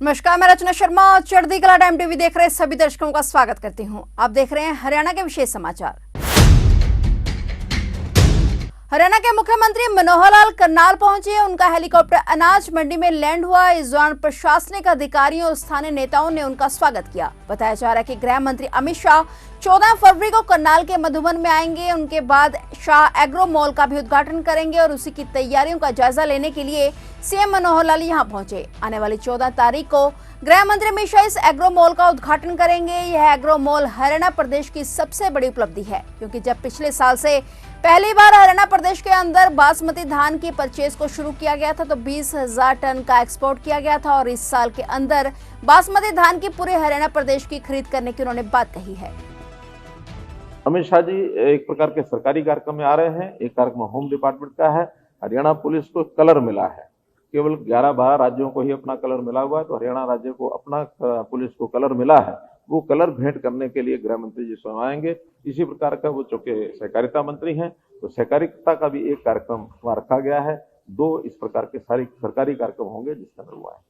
नमस्कार, मैं रचना शर्मा और चढ़ती कला टाइम टीवी देख रहे सभी दर्शकों का स्वागत करती हूं। आप देख रहे हैं हरियाणा के विशेष समाचार। हरियाणा के मुख्यमंत्री मनोहर लाल करनाल पहुंचे। उनका हेलीकॉप्टर अनाज मंडी में लैंड हुआ। इस दौरान प्रशासनिक अधिकारियों और स्थानीय नेताओं ने उनका स्वागत किया। बताया जा रहा है कि गृह मंत्री अमित शाह 14 फरवरी को करनाल के मधुबन में आएंगे। उनके बाद शाह एग्रो मॉल का भी उद्घाटन करेंगे और उसी की तैयारियों का जायजा लेने के लिए सीएम मनोहर लाल यहां पहुंचे। आने वाली 14 तारीख को गृह मंत्री अमित शाह इस एग्रो मॉल का उद्घाटन करेंगे। यह एग्रो मॉल हरियाणा प्रदेश की सबसे बड़ी उपलब्धि है, क्योंकि जब पिछले साल से पहली बार हरियाणा प्रदेश के अंदर बासमती धान की परचेज को शुरू किया गया था तो 20,000 टन का एक्सपोर्ट किया गया था और इस साल के अंदर बासमती धान की पूरे हरियाणा प्रदेश की खरीद करने की उन्होंने बात कही है। अमित शाह जी एक प्रकार के सरकारी कार्यक्रम में आ रहे हैं। एक कार्यक्रम होम डिपार्टमेंट का है। हरियाणा पुलिस को कलर मिला है, केवल 11-12 राज्यों को ही अपना कलर मिला हुआ है, तो हरियाणा राज्य को अपना पुलिस को कलर मिला है। वो कलर भेंट करने के लिए गृह मंत्री जी स्वयं आएंगे। इसी प्रकार का वो चूंकि सहकारिता मंत्री हैं, तो सहकारिता का भी एक कार्यक्रम वहां रखा गया है। 2 इस प्रकार के सारे सरकारी कार्यक्रम होंगे जिसका अंदर हुआ है।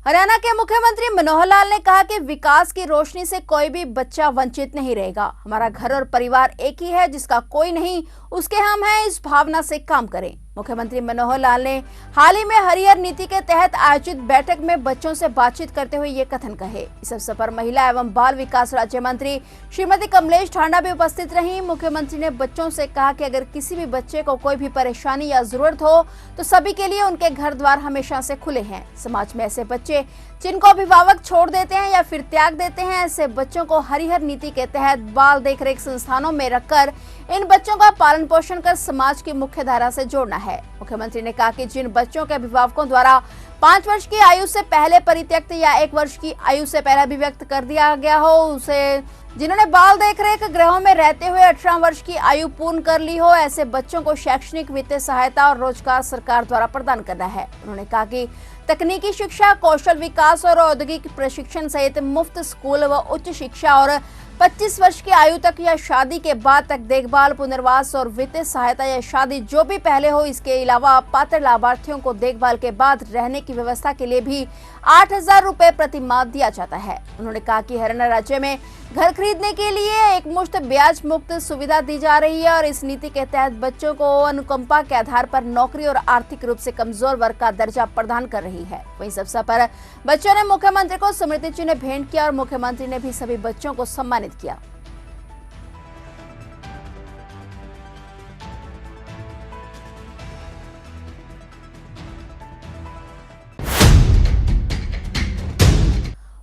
हरियाणा के मुख्यमंत्री मनोहर लाल ने कहा कि विकास की रोशनी से कोई भी बच्चा वंचित नहीं रहेगा। हमारा घर और परिवार एक ही है, जिसका कोई नहीं उसके हम हैं। इस भावना से काम करें। मुख्यमंत्री मनोहर लाल ने हाल ही में हरिहर नीति के तहत आयोजित बैठक में बच्चों से बातचीत करते हुए ये कथन कहे। इस अवसर पर महिला एवं बाल विकास राज्य मंत्री श्रीमती कमलेश ठांडा भी उपस्थित रहीं। मुख्यमंत्री ने बच्चों से कहा कि अगर किसी भी बच्चे को कोई भी परेशानी या जरूरत हो तो सभी के लिए उनके घर द्वार हमेशा से खुले हैं। समाज में ऐसे बच्चे जिनको अभिभावक छोड़ देते हैं या फिर त्याग देते हैं, ऐसे बच्चों को हरिहर नीति के तहत बाल देखरेख संस्थानों में रखकर इन बच्चों का पालन पोषण कर समाज की मुख्य धारा से जोड़ना है। मुख्यमंत्री ने कहा कि जिन बच्चों के अभिभावकों द्वारा 5 वर्ष की आयु से पहले परित्यक्त या 1 वर्ष की आयु से पहले अभिव्यक्त कर दिया गया हो, उसे जिन्होंने बाल देखरेख गृहों में रहते हुए 18 वर्ष की आयु पूर्ण कर ली हो, ऐसे बच्चों को शैक्षणिक वित्तीय सहायता और रोजगार सरकार द्वारा प्रदान करना है। उन्होंने कहा कि तकनीकी शिक्षा, कौशल विकास और औद्योगिक प्रशिक्षण सहित मुफ्त स्कूल व उच्च शिक्षा और 25 वर्ष की आयु तक या शादी के बाद तक देखभाल, पुनर्वास और वित्तीय सहायता या शादी जो भी पहले हो। इसके अलावा पात्र लाभार्थियों को देखभाल के बाद रहने की व्यवस्था के लिए भी 8,000 रुपए प्रति माह दिया जाता है। उन्होंने कहा कि हरियाणा राज्य में घर खरीदने के लिए एक मुश्त ब्याज मुक्त सुविधा दी जा रही है और इस नीति के तहत बच्चों को अनुकंपा के आधार पर नौकरी और आर्थिक रूप से कमजोर वर्ग का दर्जा प्रदान कर रही है। वहीं इस अवसर पर बच्चों ने मुख्यमंत्री को स्मृति चिन्ह भेंट किया और मुख्यमंत्री ने भी सभी बच्चों को सम्मानित किया।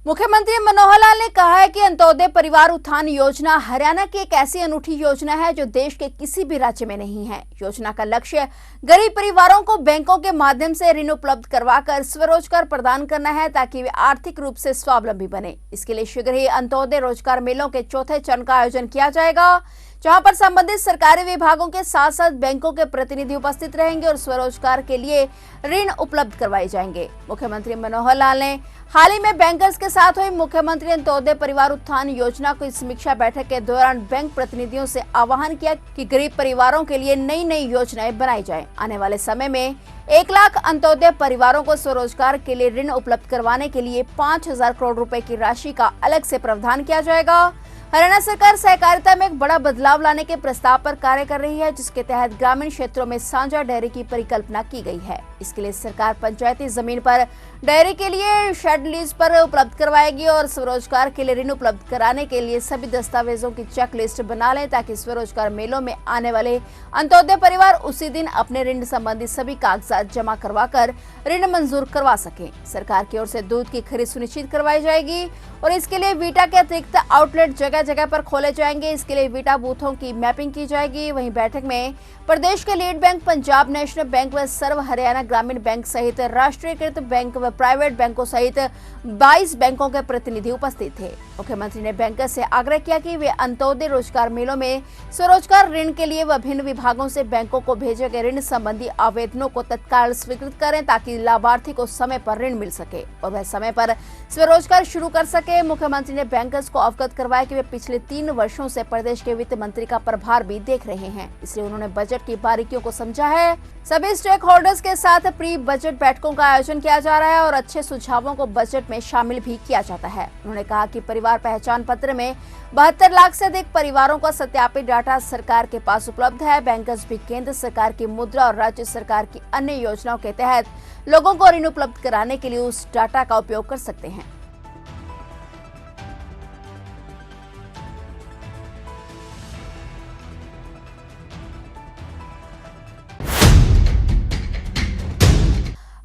मुख्यमंत्री मनोहर लाल ने कहा है कि अंत्योदय परिवार उत्थान योजना हरियाणा की एक ऐसी अनूठी योजना है जो देश के किसी भी राज्य में नहीं है। योजना का लक्ष्य गरीब परिवारों को बैंकों के माध्यम से ऋण उपलब्ध करवाकर स्वरोजगार प्रदान करना है, ताकि वे आर्थिक रूप से स्वावलंबी बने। इसके लिए शीघ्र ही अंत्योदय रोजगार मेलों के 4थे चरण का आयोजन किया जाएगा, जहां पर संबंधित सरकारी विभागों के साथ साथ बैंकों के प्रतिनिधि उपस्थित रहेंगे और स्वरोजगार के लिए ऋण उपलब्ध करवाए जाएंगे। मुख्यमंत्री मनोहर लाल ने हाल ही में बैंकर्स के साथ हुई मुख्यमंत्री अंत्योदय परिवार उत्थान योजना की समीक्षा बैठक के दौरान बैंक प्रतिनिधियों से आह्वान किया कि गरीब परिवारों के लिए नई नई योजनाएं बनाई जाएं। आने वाले समय में 1 लाख अंत्योदय परिवारों को स्वरोजगार के लिए ऋण उपलब्ध करवाने के लिए 5,000 करोड़ रुपए की राशि का अलग से प्रावधान किया जाएगा। हरियाणा सरकार सहकारिता में एक बड़ा बदलाव लाने के प्रस्ताव पर कार्य कर रही है, जिसके तहत ग्रामीण क्षेत्रों में साझा डेयरी की परिकल्पना की गई है। इसके लिए सरकार पंचायती जमीन पर डेयरी के लिए शेड लीज पर उपलब्ध करवाएगी और स्वरोजगार के लिए ऋण उपलब्ध कराने के लिए सभी दस्तावेजों की चेक लिस्ट बना लें, ताकि स्वरोजगार मेलों में आने वाले अंत्योदय परिवार उसी दिन अपने ऋण संबंधी सभी कागजात जमा करवाकर ऋण मंजूर करवा सकें। सरकार की ओर से दूध की खरीद सुनिश्चित करवाई जाएगी और इसके लिए वीटा के अतिरिक्त आउटलेट जगह जगह पर खोले जाएंगे। इसके लिए वीटा बूथों की मैपिंग की जाएगी। वहीं बैठक में प्रदेश के lead bank, Punjab national bank व सर्व हरियाणा ग्रामीण बैंक सहित राष्ट्रीयकृत बैंक व प्राइवेट बैंकों सहित 22 बैंकों के प्रतिनिधि उपस्थित थे। मुख्यमंत्री ने बैंकर्स से आग्रह किया कि वे अंत्योदय रोजगार मेलों में स्वरोजगार ऋण के लिए विभिन्न विभागों से बैंकों को भेजे गए ऋण संबंधी आवेदनों को तत्काल स्वीकृत करें, ताकि लाभार्थी को समय पर ऋण मिल सके और वह समय पर स्वरोजगार शुरू कर सके। मुख्यमंत्री ने बैंकर्स को अवगत करवाया कि वे पिछले 3 वर्षों से प्रदेश के वित्त मंत्री का प्रभार भी देख रहे हैं, इसलिए उन्होंने बजट की बारीकियों को समझा है। सभी स्टेक होल्डर्स के साथ प्री बजट बैठकों का आयोजन किया जा रहा है और अच्छे सुझावों को बजट में शामिल भी किया जाता है। उन्होंने कहा कि परिवार पहचान पत्र में 72 लाख से अधिक परिवारों का सत्यापित डाटा सरकार के पास उपलब्ध है। बैंकर्स भी केंद्र सरकार की मुद्रा और राज्य सरकार की अन्य योजनाओं के तहत लोगों को ऋण उपलब्ध कराने के लिए उस डाटा का उपयोग कर सकते हैं।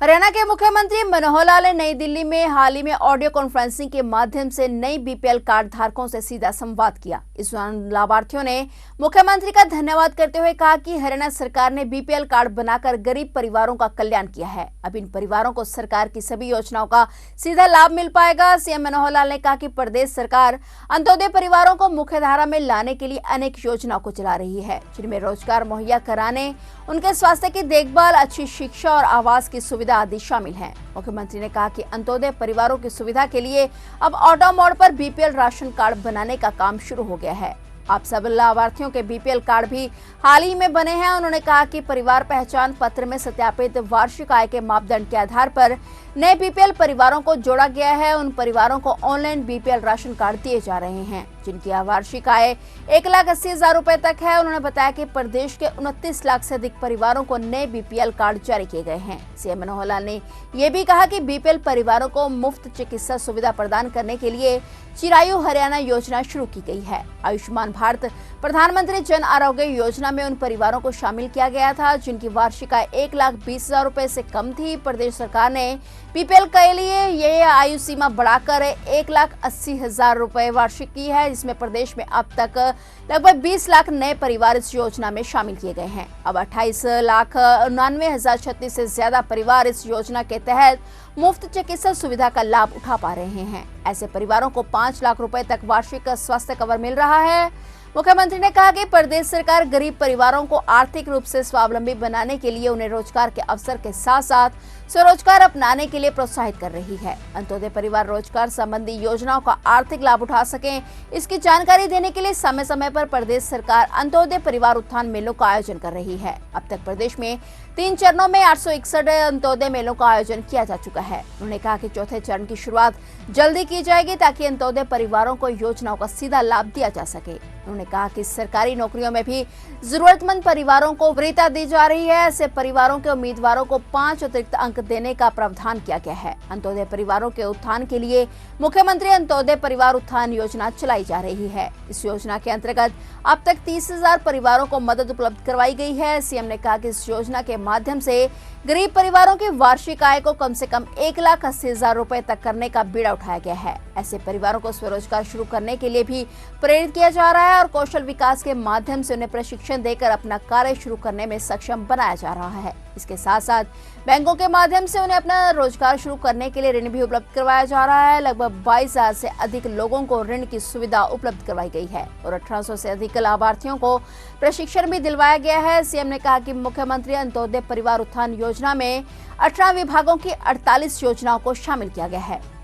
हरियाणा के मुख्यमंत्री मनोहर लाल ने नई दिल्ली में हाल ही में ऑडियो कॉन्फ्रेंसिंग के माध्यम से नई बीपीएल कार्ड धारकों से सीधा संवाद किया। इस दौरान लाभार्थियों ने मुख्यमंत्री का धन्यवाद करते हुए कहा कि हरियाणा सरकार ने बीपीएल कार्ड बनाकर गरीब परिवारों का कल्याण किया है। अब इन परिवारों को सरकार की सभी योजनाओं का सीधा लाभ मिल पाएगा। सीएम मनोहर लाल ने कहा कि प्रदेश सरकार अंत्योदय परिवारों को मुख्यधारा में लाने के लिए अनेक योजनाओं को चला रही है, जिनमें रोजगार मुहैया कराने, उनके स्वास्थ्य की देखभाल, अच्छी शिक्षा और आवास की सुविधा आदि शामिल हैं। मुख्यमंत्री ने कहा कि अंत्योदय परिवारों की सुविधा के लिए अब ऑटो मोड पर बीपीएल राशन कार्ड बनाने का काम शुरू हो गया है। आप सब लाभार्थियों के बीपीएल कार्ड भी हाल ही में बने हैं। उन्होंने कहा कि परिवार पहचान पत्र में सत्यापित वार्षिक आय के मापदंड के आधार पर नए बीपीएल परिवारों को जोड़ा गया है। उन परिवारों को ऑनलाइन बीपीएल राशन कार्ड दिए जा रहे हैं जिनकी वार्षिक आय 1,80,000 रुपए तक है। उन्होंने बताया कि प्रदेश के 29 लाख से अधिक परिवारों को नए बीपीएल कार्ड जारी किए गए हैं। सीएम मनोहर लाल ने यह भी कहा कि बीपीएल परिवारों को मुफ्त चिकित्सा सुविधा प्रदान करने के लिए चिरायु हरियाणा योजना शुरू की गई है। आयुष्मान भारत प्रधानमंत्री जन आरोग्य योजना में उन परिवारों को शामिल किया गया था जिनकी वार्षिक आय 1,20,000 रुपए से कम थी। प्रदेश सरकार ने बीपीएल के लिए यह आयु सीमा बढ़ाकर 1,80,000 रुपए वार्षिक की है, जिसमें प्रदेश में अब तक लगभग 20 लाख नए परिवार इस योजना में शामिल किए गए हैं। अब 28,99,036 से ज्यादा परिवार इस योजना के तहत मुफ्त चिकित्सा सुविधा का लाभ उठा पा रहे हैं। ऐसे परिवारों को 5 लाख रुपए तक वार्षिक स्वास्थ्य कवर मिल रहा है। मुख्यमंत्री ने कहा कि प्रदेश सरकार गरीब परिवारों को आर्थिक रूप से स्वावलंबी बनाने के लिए उन्हें रोजगार के अवसर के साथ साथ स्वरोजगार अपनाने के लिए प्रोत्साहित कर रही है। अंत्योदय परिवार रोजगार संबंधी योजनाओं का आर्थिक लाभ उठा सकें, इसकी जानकारी देने के लिए समय समय पर प्रदेश सरकार अंत्योदय परिवार उत्थान मेलों का आयोजन कर रही है। अब तक प्रदेश में 3 चरणों में 861 अंत्योदय मेलों का आयोजन किया जा चुका है। उन्होंने कहा कि चौथे चरण की शुरुआत जल्दी की जाएगी ताकि अंत्योदय परिवारों को योजनाओं का सीधा लाभ दिया जा सके। उन्होंने कहा कि सरकारी नौकरियों में भी जरूरतमंद परिवारों को वरीयता दी जा रही है। ऐसे परिवारों के उम्मीदवारों को 5 अतिरिक्त अंक देने का प्रावधान किया गया है। अंत्योदय परिवारों के उत्थान के लिए मुख्यमंत्री अंत्योदय परिवार उत्थान योजना चलाई जा रही है। इस योजना के अंतर्गत अब तक 30,000 परिवारों को मदद उपलब्ध करवाई गई है। सीएम ने कहा कि इस योजना के माध्यम से गरीब परिवारों की वार्षिक आय को कम से कम 1,80,000 रुपए तक करने का बीड़ा उठाया गया है। ऐसे परिवारों को स्वरोजगार शुरू करने के लिए भी प्रेरित किया जा रहा है और कौशल विकास के माध्यम से उन्हें प्रशिक्षण देकर अपना कार्य शुरू करने में सक्षम बनाया जा रहा है। इसके साथ साथ बैंकों के माध्यम से उन्हें अपना रोजगार शुरू करने के लिए ऋण भी उपलब्ध करवाया जा रहा है। लगभग 22,000 से अधिक लोगों को ऋण की सुविधा उपलब्ध करवाई गई है और 1800 से अधिक लाभार्थियों को प्रशिक्षण भी दिलवाया गया है। सीएम ने कहा कि मुख्यमंत्री अंत्योदय परिवार उत्थान योजना में 18 विभागों की 48 योजनाओं को शामिल किया गया है।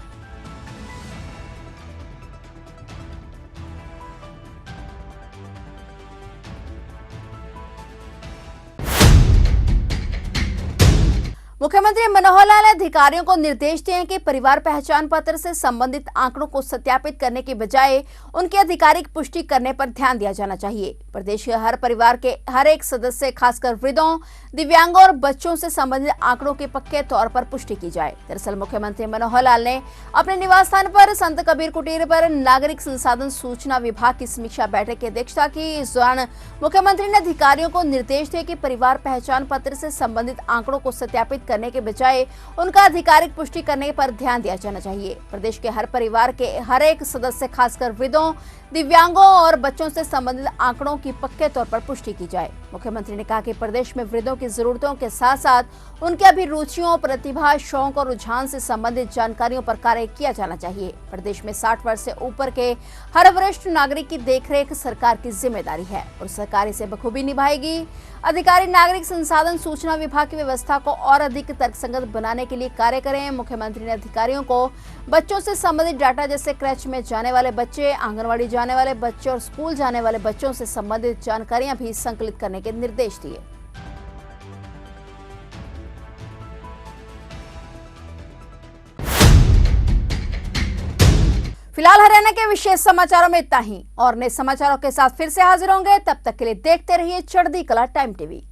मुख्यमंत्री मनोहर लाल ने अधिकारियों को निर्देश दिए हैं कि परिवार पहचान पत्र से संबंधित आंकड़ों को सत्यापित करने के बजाय उनकी आधिकारिक पुष्टि करने पर ध्यान दिया जाना चाहिए। प्रदेश के हर परिवार के हर एक सदस्य, खासकर वृद्धों, दिव्यांगों और बच्चों से संबंधित आंकड़ों की पक्के तौर पर पुष्टि की जाए। दरअसल मुख्यमंत्री मनोहर लाल ने अपने निवास स्थान पर संत कबीर कुटीर पर नागरिक संसाधन सूचना विभाग की समीक्षा बैठक की अध्यक्षता की। इस दौरान मुख्यमंत्री ने अधिकारियों को निर्देश दिए कि परिवार पहचान पत्र से संबंधित आंकड़ों को सत्यापित करने के बजाय उनका आधिकारिक पुष्टि करने पर ध्यान दिया जाना चाहिए। प्रदेश के हर परिवार के हर एक सदस्य, खासकर वृद्धों, दिव्यांगों और बच्चों से संबंधित आंकड़ों की पक्के तौर पर पुष्टि की जाए। मुख्यमंत्री ने कहा कि प्रदेश में वृद्धों की जरूरतों के साथ साथ उनके अभिरुचियों, प्रतिभा, शौक और रुझान से संबंधित जानकारियों पर कार्य किया जाना चाहिए। प्रदेश में 60 वर्ष से ऊपर के हर वरिष्ठ नागरिक की देखरेख सरकार की जिम्मेदारी है और सरकार इसे बखूबी निभाएगी। अधिकारी नागरिक संसाधन सूचना विभाग की व्यवस्था को और अधिक तर्कसंगत बनाने के लिए कार्य करें। मुख्यमंत्री ने अधिकारियों को बच्चों से संबंधित डाटा जैसे क्रैच में जाने वाले बच्चे, आंगनवाड़ी जाने वाले बच्चे और स्कूल जाने वाले बच्चों से संबंधित जानकारियां भी संकलित करने के निर्देश दिए। फिलहाल हरियाणा के विशेष समाचारों में इतना ही और नए समाचारों के साथ फिर से हाजिर होंगे। तब तक के लिए देखते रहिए चढ़ती कला टाइम टीवी।